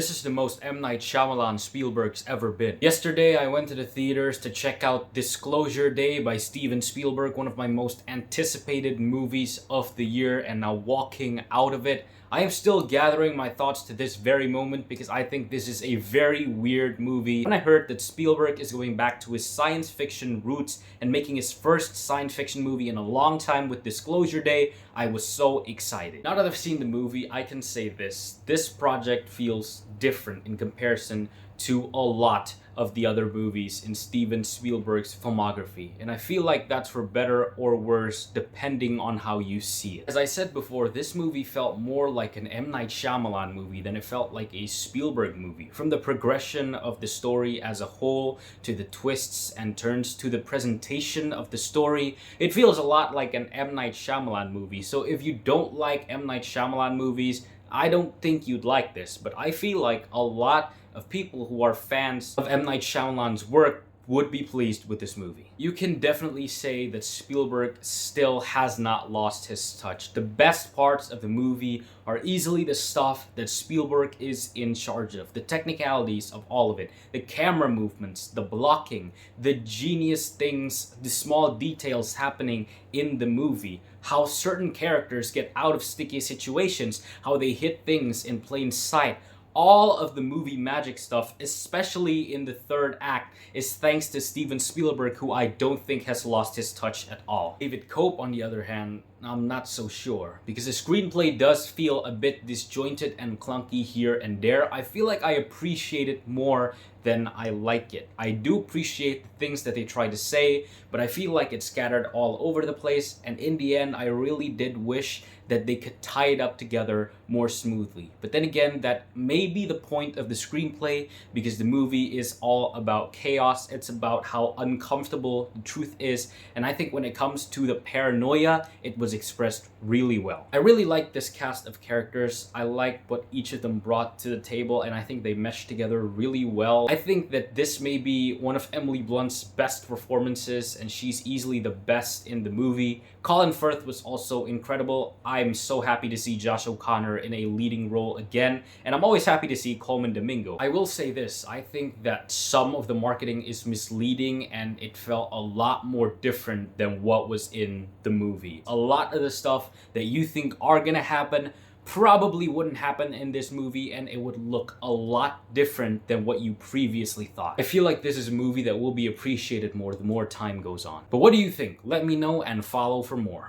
This is the most M. Night Shyamalan Spielberg's ever been. Yesterday, I went to the theaters to check out Disclosure Day by Steven Spielberg, one of my most anticipated movies of the year, and now walking out of it, I am still gathering my thoughts to this very moment because I think this is a very weird movie. When I heard that Spielberg is going back to his science fiction roots and making his first science fiction movie in a long time with Disclosure Day, I was so excited. Now that I've seen the movie, I can say this. This project feels different in comparison to a lot of the other movies in Steven Spielberg's filmography, and I feel like that's for better or worse depending on how you see it. As I said before, this movie felt more like an M. Night Shyamalan movie than it felt like a Spielberg movie. From the progression of the story as a whole, to the twists and turns, to the presentation of the story, it feels a lot like an M. Night Shyamalan movie. So if you don't like M. Night Shyamalan movies, I don't think you'd like this, but I feel like a lot of people who are fans of M. Night Shyamalan's work would be pleased with this movie. You can definitely say that Spielberg still has not lost his touch. The best parts of the movie are easily the stuff that Spielberg is in charge of. The technicalities of all of it, the camera movements, the blocking, the genius things, the small details happening in the movie, how certain characters get out of sticky situations, how they hit things in plain sight. All of the movie magic stuff, especially in the third act, is thanks to Steven Spielberg, who I don't think has lost his touch at all. David Cope, on the other hand, I'm not so sure, because the screenplay does feel a bit disjointed and clunky here and there. I feel like I appreciate it more than I like it. I do appreciate the things that they try to say, but I feel like it's scattered all over the place, and in the end, I really did wish that they could tie it up together more smoothly. But then again, that may be the point of the screenplay, because the movie is all about chaos. It's about how uncomfortable the truth is, and I think when it comes to the paranoia, it was expressed really well. I really like this cast of characters. I like what each of them brought to the table, and I think they meshed together really well. I think that this may be one of Emily Blunt's best performances, and she's easily the best in the movie. Colin Firth was also incredible. I'm so happy to see Josh O'Connor in a leading role again, and I'm always happy to see Colman Domingo. I will say this, I think that some of the marketing is misleading, and it felt a lot more different than what was in the movie. A lot of the stuff that you think are gonna happen probably wouldn't happen in this movie, and it would look a lot different than what you previously thought. I feel like this is a movie that will be appreciated more the more time goes on. But what do you think? Let me know and follow for more.